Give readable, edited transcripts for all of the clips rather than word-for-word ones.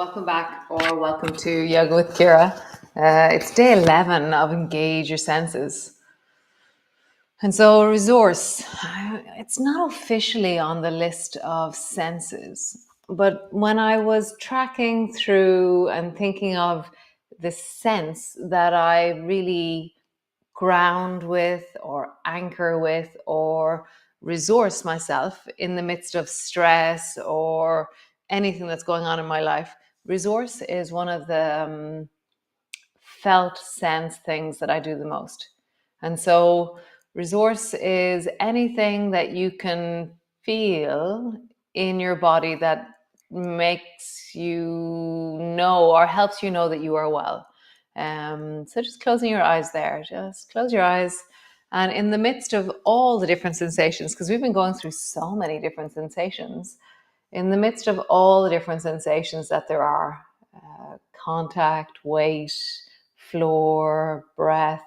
welcome back or welcome to Yoga with Ciara. It's day 11 of Engage Your Senses. And so, resource, it's not officially on the list of senses, but when I was tracking through and thinking of the sense that I really ground with or anchor with or resource myself in the midst of stress or anything that's going on in my life, resource is one of the felt sense things that I do the most. And so resource is anything that you can feel in your body that makes you know or helps you know that you are well. So just closing your eyes there, just close your eyes. And in the midst of all the different sensations, because we've been going through so many different sensations, in the midst of all the different sensations that there are, contact, weight, floor, breath,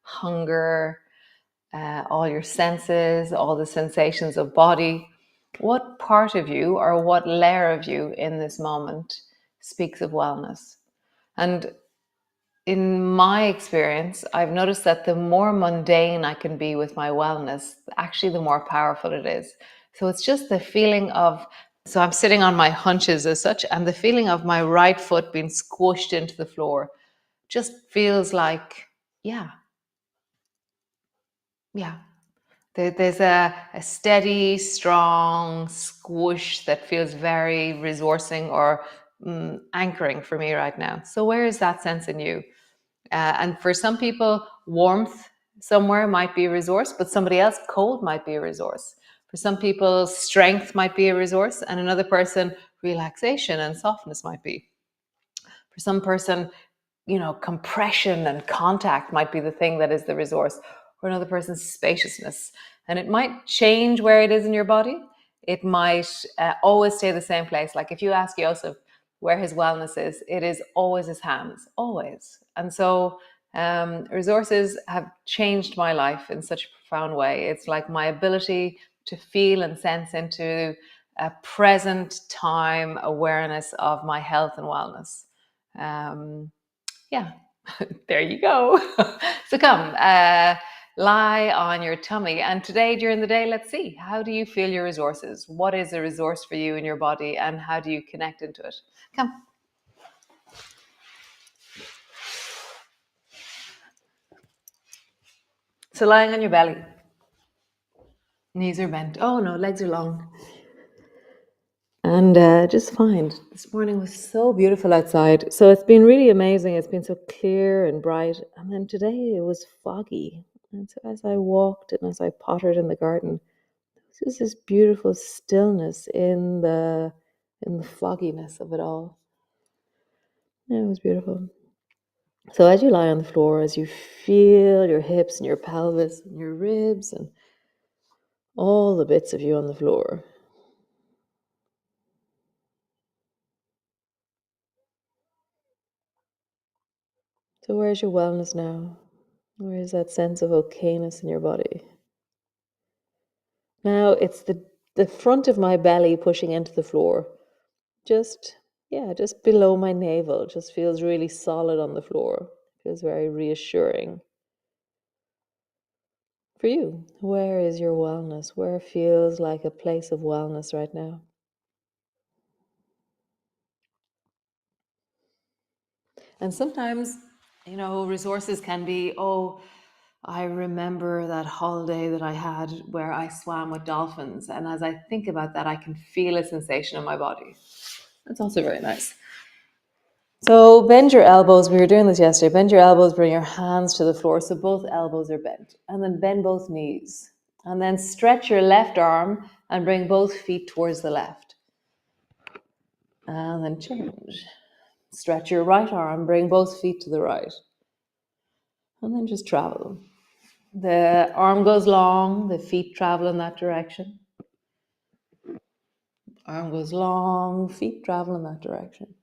hunger, all your senses, all the sensations of body, what part of you or what layer of you in this moment speaks of wellness? And in my experience, I've noticed that the more mundane I can be with my wellness, actually the more powerful it is. So it's just the feeling of, so I'm sitting on my hunches as such, and the feeling of my right foot being squished into the floor just feels like, yeah. There's a steady, strong squish that feels very resourcing or anchoring for me right now. So where is that sense in you? And for some people, warmth somewhere might be a resource, but somebody else, cold might be a resource. For some people, strength might be a resource, and another person, relaxation and softness might be. For some person, compression and contact might be the thing that is the resource. For another person, spaciousness. And it might change where it is in your body. It might always stay the same place. Like if you ask Joseph where his wellness is, it is always his hands, always. And so resources have changed my life in such a profound way. It's like my ability to feel and sense into a present time awareness of my health and wellness. Yeah, there you go. So come, lie on your tummy. And today, during the day, let's see, how do you feel your resources? What is a resource for you in your body and how do you connect into it? Come. So lying on your belly. Knees are bent. Oh no, legs are long. And just fine. This morning was so beautiful outside. So it's been really amazing. It's been so clear and bright. And then today it was foggy. And so as I walked and as I pottered in the garden, there was just this beautiful stillness in the fogginess of it all. Yeah, it was beautiful. So as you lie on the floor, as you feel your hips and your pelvis and your ribs and all the bits of you on the floor, so where's your wellness now? Where is that sense of okayness in your body? Now it's the front of my belly pushing into the floor. Just below my navel. Just feels really solid on the floor. Feels very reassuring. For you, where is your wellness? Where feels like a place of wellness right now? And sometimes, resources can be, I remember that holiday that I had where I swam with dolphins. And as I think about that, I can feel a sensation in my body. That's also very nice. So bend your elbows. We were doing this yesterday. Bend your elbows, bring your hands to the floor so both elbows are bent. And then bend both knees. And then stretch your left arm and bring both feet towards the left. And then change. Stretch your right arm, bring both feet to the right. And then just travel. The arm goes long, the feet travel in that direction. Arm goes long, feet travel in that direction.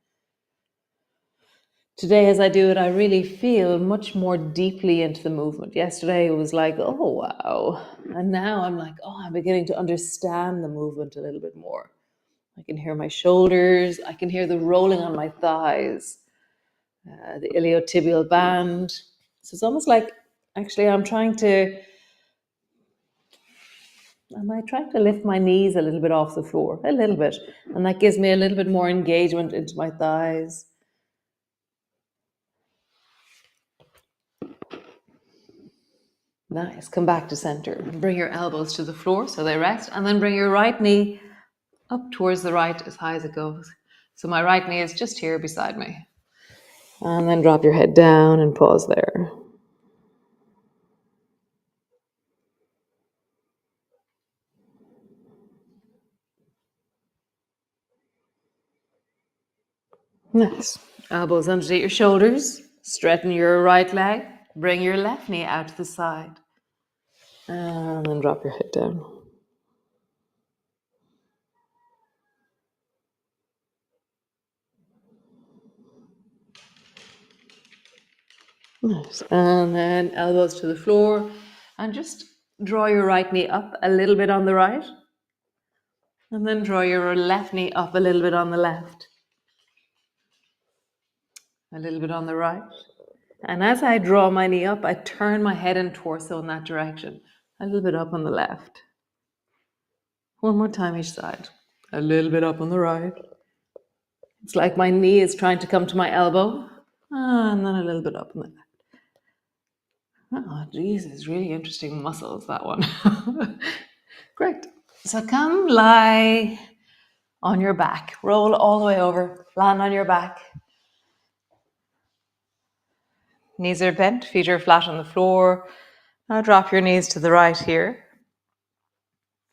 Today, as I do it, I really feel much more deeply into the movement. Yesterday, it was like, oh, wow. And now I'm like, I'm beginning to understand the movement a little bit more. I can hear my shoulders. I can hear the rolling on my thighs, the iliotibial band. So it's almost like actually am I trying to lift my knees a little bit off the floor? A little bit. And that gives me a little bit more engagement into my thighs. Nice. Come back to center. Bring your elbows to the floor so they rest. And then bring your right knee up towards the right as high as it goes. So my right knee is just here beside me. And then drop your head down and pause there. Nice. Elbows underneath your shoulders. Straighten your right leg. Bring your left knee out to the side. And then drop your head down. Nice. And then elbows to the floor. And just draw your right knee up a little bit on the right. And then draw your left knee up a little bit on the left. A little bit on the right. And as I draw my knee up, I turn my head and torso in that direction. A little bit up on the left. One more time each side. A little bit up on the right. It's like my knee is trying to come to my elbow. And then a little bit up on the left. Oh, Jesus, really interesting muscles, that one. Great. So come lie on your back. Roll all the way over. Land on your back. Knees are bent, feet are flat on the floor. Now drop your knees to the right here.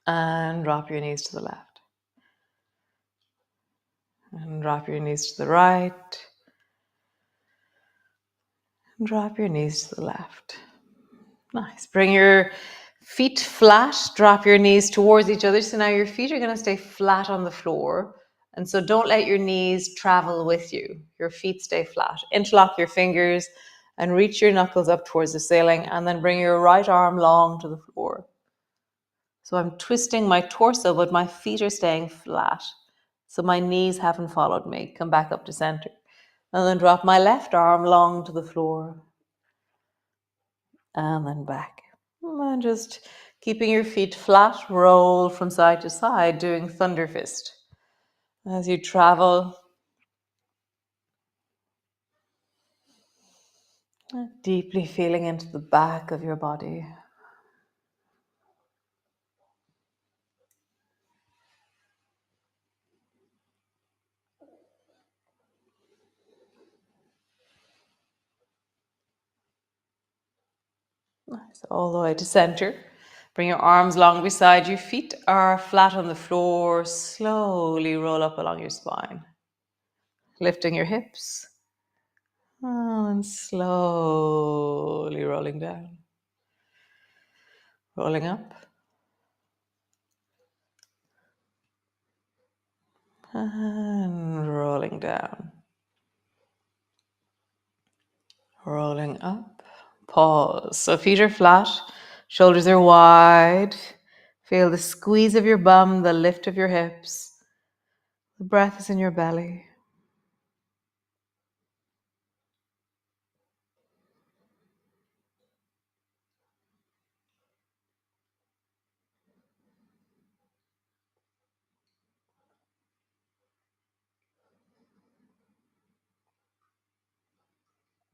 And drop your knees to the left. And drop your knees to the right. And drop your knees to the left. Nice. Bring your feet flat. Drop your knees towards each other. So now your feet are going to stay flat on the floor. And so don't let your knees travel with you. Your feet stay flat. Interlock your fingers and reach your knuckles up towards the ceiling. And then bring your right arm long to the floor. So I'm twisting my torso, but my feet are staying flat. So my knees haven't followed me. Come back up to center. And then drop my left arm long to the floor. And then back. And just keeping your feet flat, roll from side to side, doing thunder fist. As you travel, deeply feeling into the back of your body. Nice. All the way to center. Bring your arms long beside you. Feet are flat on the floor. Slowly roll up along your spine. Lifting your hips. And slowly rolling down. Rolling up. And rolling down. Rolling up. Pause. So feet are flat. Shoulders are wide. Feel the squeeze of your bum, the lift of your hips. The breath is in your belly.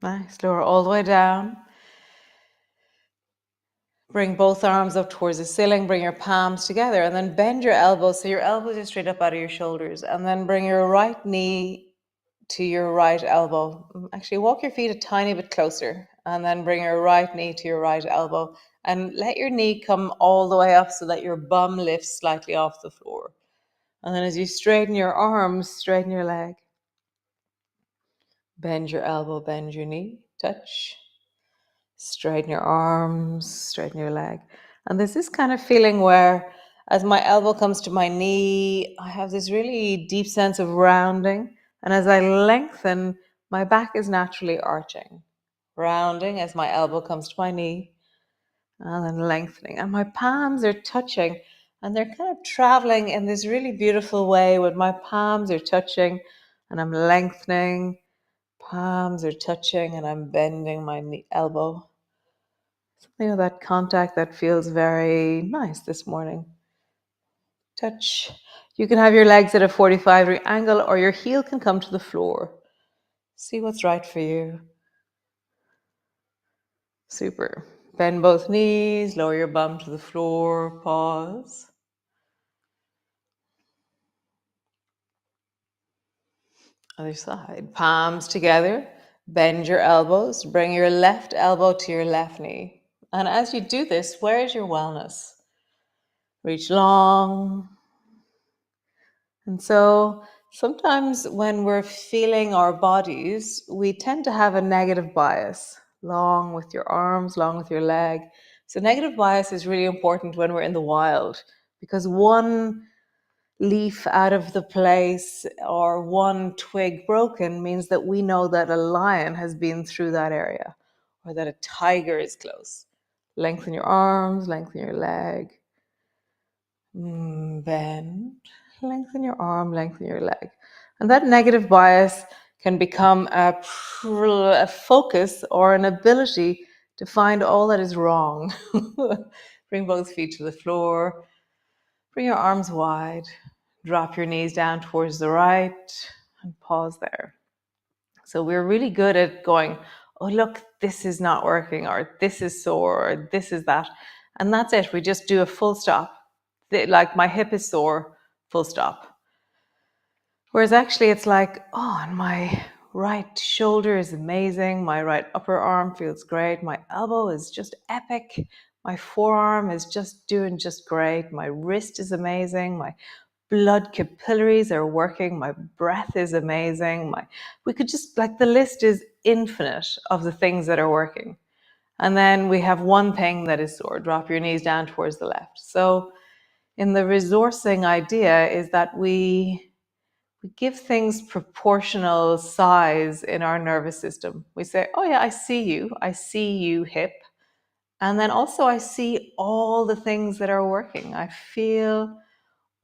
Nice. Lower all the way down. Bring both arms up towards the ceiling. Bring your palms together and then bend your elbows so your elbows are straight up out of your shoulders. And then bring your right knee to your right elbow. Actually, walk your feet a tiny bit closer and then bring your right knee to your right elbow. And let your knee come all the way up so that your bum lifts slightly off the floor. And then as you straighten your arms, straighten your leg. Bend your elbow, bend your knee, touch. Straighten your arms, straighten your leg. And there's this kind of feeling where as my elbow comes to my knee, I have this really deep sense of rounding. And as I lengthen, my back is naturally arching. Rounding as my elbow comes to my knee and then lengthening. And my palms are touching And they're kind of traveling in this really beautiful way with my palms are touching and I'm lengthening. Palms are touching and I'm bending my elbow. Something of that contact that feels very nice this morning. Touch. You can have your legs at a 45-degree angle or your heel can come to the floor. See what's right for you. Super. Bend both knees, lower your bum to the floor, pause. Other side. Palms together. Bend your elbows. Bring your left elbow to your left knee. And as you do this, where is your wellness? Reach long. And so sometimes when we're feeling our bodies, we tend to have a negative bias. Long with your arms, long with your leg. So negative bias is really important when we're in the wild because one leaf out of the place or one twig broken means that we know that a lion has been through that area or that a tiger is close. Lengthen your arms, lengthen your leg. Bend, lengthen your arm, lengthen your leg. And that negative bias can become a focus or an ability to find all that is wrong. Bring both feet to the floor. Bring your arms wide. Drop your knees down towards the right and pause there. So we're really good at going, oh, look, this is not working, or this is sore, or this is that. And that's it. We just do a full stop. Like my hip is sore, full stop. Whereas actually it's like, oh, and my right shoulder is amazing. My right upper arm feels great. My elbow is just epic. My forearm is just doing just great. My wrist is amazing. My blood capillaries are working. My breath is amazing. We could just, like, the list is infinite of the things that are working. And then we have one thing that is sore. Drop your knees down towards the left. So in the resourcing idea is that we give things proportional size in our nervous system. We say, oh yeah, I see you hip. And then also I see all the things that are working. I feel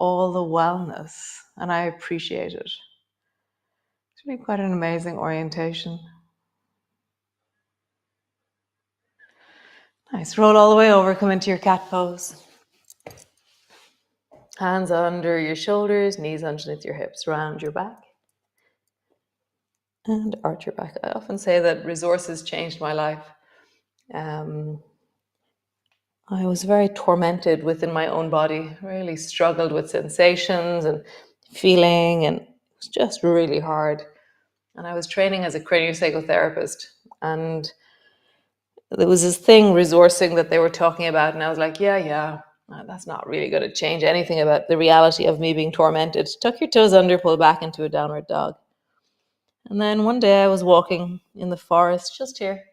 all the wellness and I appreciate it. It's really quite an amazing orientation. Nice. Roll all the way over, come into your cat pose. Hands under your shoulders, knees underneath your hips, round your back. And arch your back. I often say that resources changed my life. I was very tormented within my own body, really struggled with sensations and feeling, and it was just really hard. And I was training as a craniopsychotherapist, and there was this thing, resourcing, that they were talking about, and I was like, yeah, that's not really going to change anything about the reality of me being tormented. Tuck your toes under, pull back into a downward dog. And then one day I was walking in the forest just here,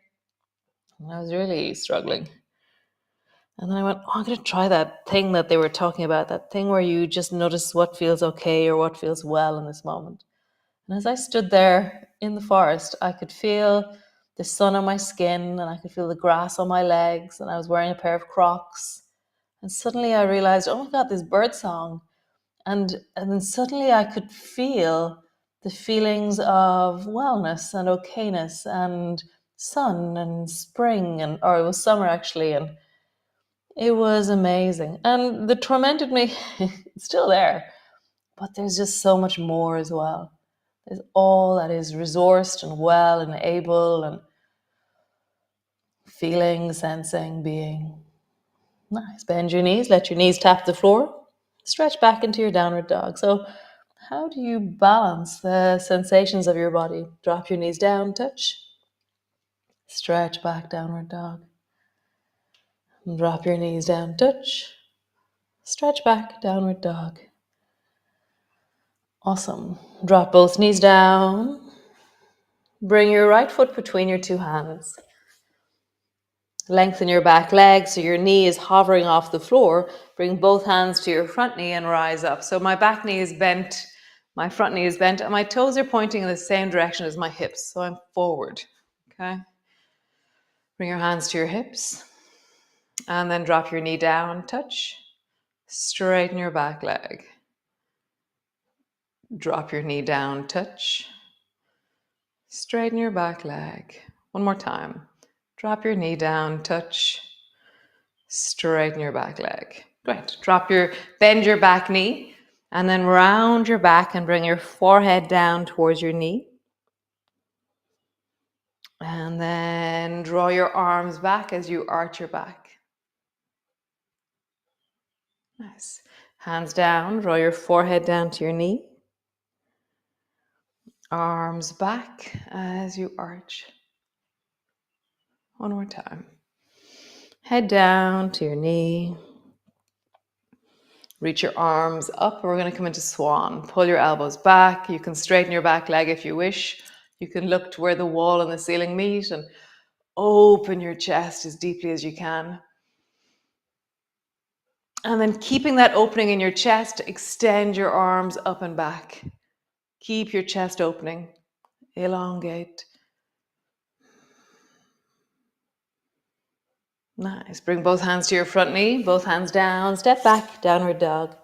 and I was really struggling. And then I went, oh, I'm going to try that thing that they were talking about, that thing where you just notice what feels okay or what feels well in this moment. And as I stood there in the forest, I could feel the sun on my skin and I could feel the grass on my legs, and I was wearing a pair of Crocs. And suddenly I realized, oh my God, this bird song. And then suddenly I could feel the feelings of wellness and okayness and sun and spring, or it was summer actually, and it was amazing. And the tormented me, it's still there, but there's just so much more as well. There's all that is resourced and well and able and feeling, sensing, being. Nice. Bend your knees, let your knees tap the floor. Stretch back into your downward dog. So how do you balance the sensations of your body? Drop your knees down, touch. Stretch back, downward dog. Drop your knees down, touch. Stretch back, downward dog. Awesome. Drop both knees down. Bring your right foot between your two hands. Lengthen your back leg so your knee is hovering off the floor. Bring both hands to your front knee and rise up. So my back knee is bent, my front knee is bent, and my toes are pointing in the same direction as my hips. So I'm forward. Okay. Bring your hands to your hips and then drop your knee down, touch. Straighten your back leg. Drop your knee down, touch. Straighten your back leg. One more time. Drop your knee down, touch. Straighten your back leg. Great. Bend your back knee, and then round your back and bring your forehead down towards your knee. And then draw your arms back as you arch your back. Nice. Hands down, draw your forehead down to your knee. Arms back as you arch. One more time. Head down to your knee. Reach your arms up. We're going to come into swan. Pull your elbows back. You can straighten your back leg if you wish. You can look to where the wall and the ceiling meet and open your chest as deeply as you can. And then keeping that opening in your chest, extend your arms up and back. Keep your chest opening. Elongate. Nice. Bring both hands to your front knee, both hands down. Step back, downward dog.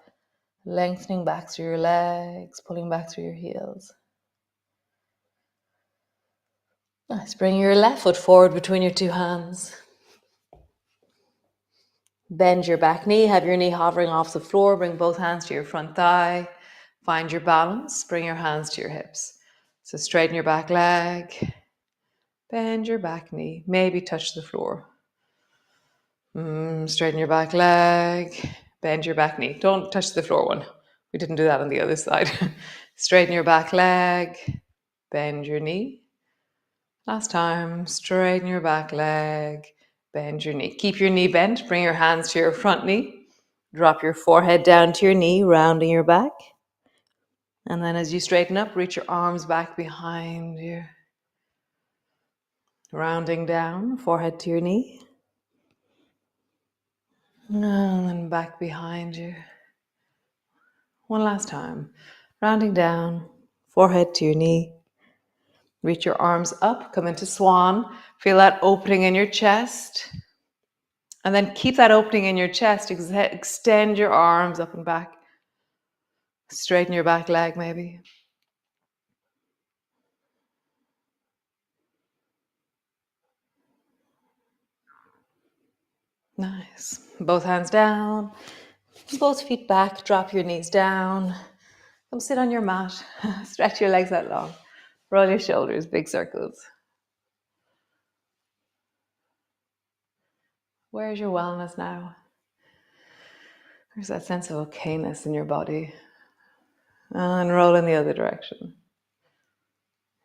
Lengthening back through your legs, pulling back through your heels. Nice. Bring your left foot forward between your two hands. Bend your back knee, have your knee hovering off the floor. Bring both hands to your front thigh. Find your balance. Bring your hands to your hips. So straighten your back leg. Bend your back knee. Maybe touch the floor. Straighten your back leg. Bend your back knee. Don't touch the floor one. We didn't do that on the other side. Straighten your back leg. Bend your knee. Last time. Straighten your back leg. Bend your knee. Keep your knee bent. Bring your hands to your front knee. Drop your forehead down to your knee, rounding your back. And then as you straighten up, reach your arms back behind you. Rounding down, forehead to your knee. And then back behind you. One last time. Rounding down, forehead to your knee. Reach your arms up, come into swan. Feel that opening in your chest. And then keep that opening in your chest. Extend your arms up and back. Straighten your back leg maybe. Nice. Both hands down. Both feet back. Drop your knees down. Come sit on your mat. Stretch your legs out long. Roll your shoulders, big circles. Where's your wellness now? There's that sense of okayness in your body. And roll in the other direction.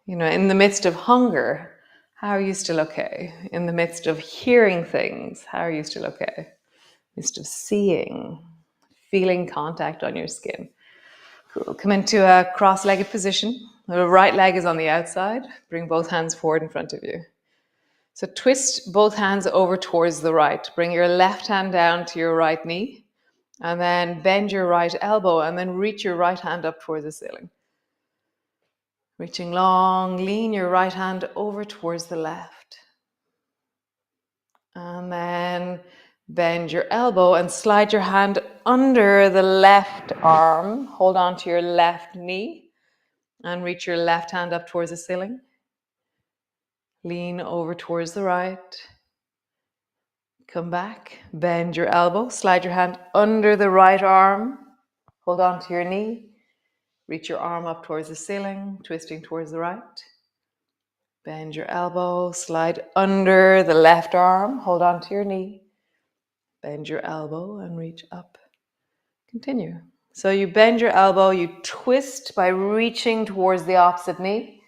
You know, in the midst of hunger, how are you still okay? In the midst of hearing things, how are you still okay? In the midst of seeing, feeling contact on your skin. Cool. Come into a cross-legged position. The right leg is on the outside. Bring both hands forward in front of you. So twist both hands over towards the right. Bring your left hand down to your right knee. And then bend your right elbow and then reach your right hand up towards the ceiling. Reaching long, lean your right hand over towards the left. And then bend your elbow and slide your hand under the left arm. Hold on to your left knee and reach your left hand up towards the ceiling. Lean over towards the right. Come back, bend your elbow, slide your hand under the right arm. Hold on to your knee. Reach your arm up towards the ceiling, twisting towards the right. Bend your elbow, slide under the left arm, hold on to your knee. Bend your elbow and reach up. Continue. So you bend your elbow, you twist by reaching towards the opposite knee,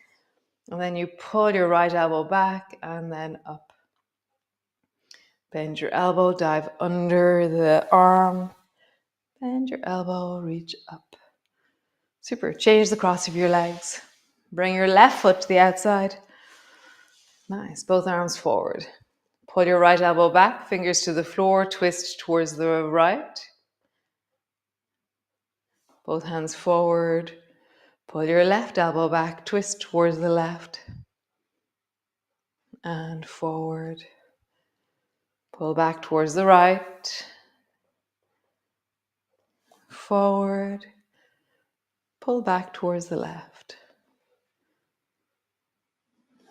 and then you pull your right elbow back and then up. Bend your elbow, dive under the arm. Bend your elbow, reach up. Super. Change the cross of your legs. Bring your left foot to the outside. Nice. Both arms forward. Pull your right elbow back, fingers to the floor, twist towards the right. Both hands forward. Pull your left elbow back, twist towards the left. And forward. Pull back towards the right. forward, pull back towards the left.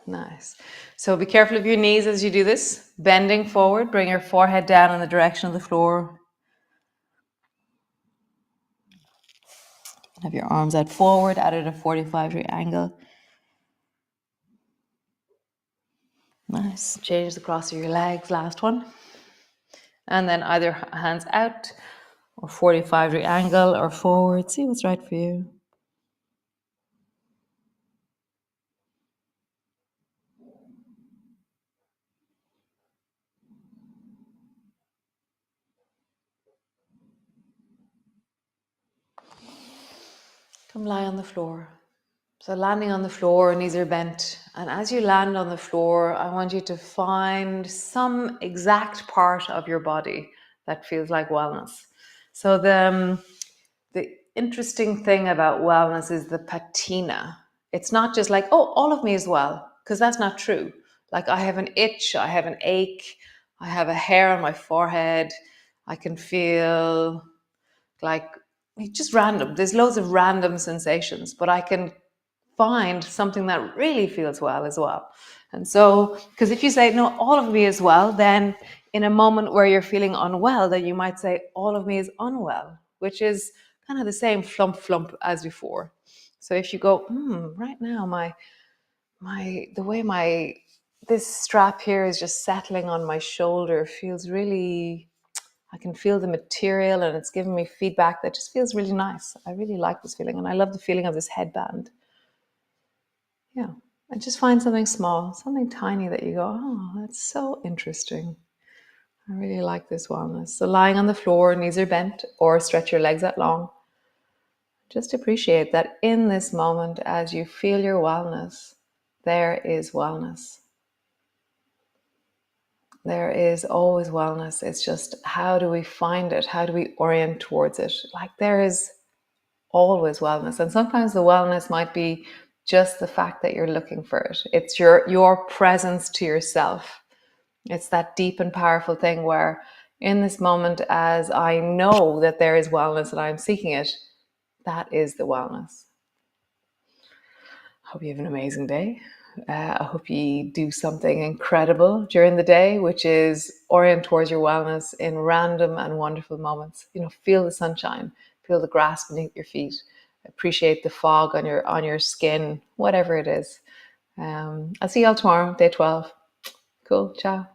Nice. So be careful of your knees as you do this. Bending forward, bring your forehead down in the direction of the floor. Have your arms out forward, out at a 45-degree angle. Nice. Change the cross of your legs, last one. And then either hands out or 45-degree angle or forward. See what's right for you. Come lie on the floor. So landing on the floor, knees are bent. And as you land on the floor, I want you to find some exact part of your body that feels like wellness. So the interesting thing about wellness is the patina. It's not just like, oh, all of me is well, because that's not true. Like I have an itch, I have an ache, I have a hair on my forehead, I can feel like just random. There's loads of random sensations, but I can find something that really feels well as well. And so, because if you say, no, all of me is well, then in a moment where you're feeling unwell, then you might say, all of me is unwell, which is kind of the same flump as before. So if you go, right now, the way this strap here is just settling on my shoulder feels really, I can feel the material and it's giving me feedback that just feels really nice. I really like this feeling. And I love the feeling of this headband. Yeah. And just find something small, something tiny that you go, oh, that's so interesting. I really like this wellness. So lying on the floor, knees are bent, or stretch your legs out long. Just appreciate that in this moment, as you feel your wellness, there is wellness. There is always wellness. It's just, how do we find it? How do we orient towards it? Like there is always wellness. And sometimes the wellness might be just the fact that you're looking for it. It's your presence to yourself. It's that deep and powerful thing where in this moment, as I know that there is wellness and I'm seeking it, that is the wellness. Hope you have an amazing day. I hope you do something incredible during the day, which is orient towards your wellness in random and wonderful moments. Feel the sunshine, feel the grass beneath your feet, appreciate the fog on your skin, whatever it is. I'll see y'all tomorrow, day 12. Cool. Ciao.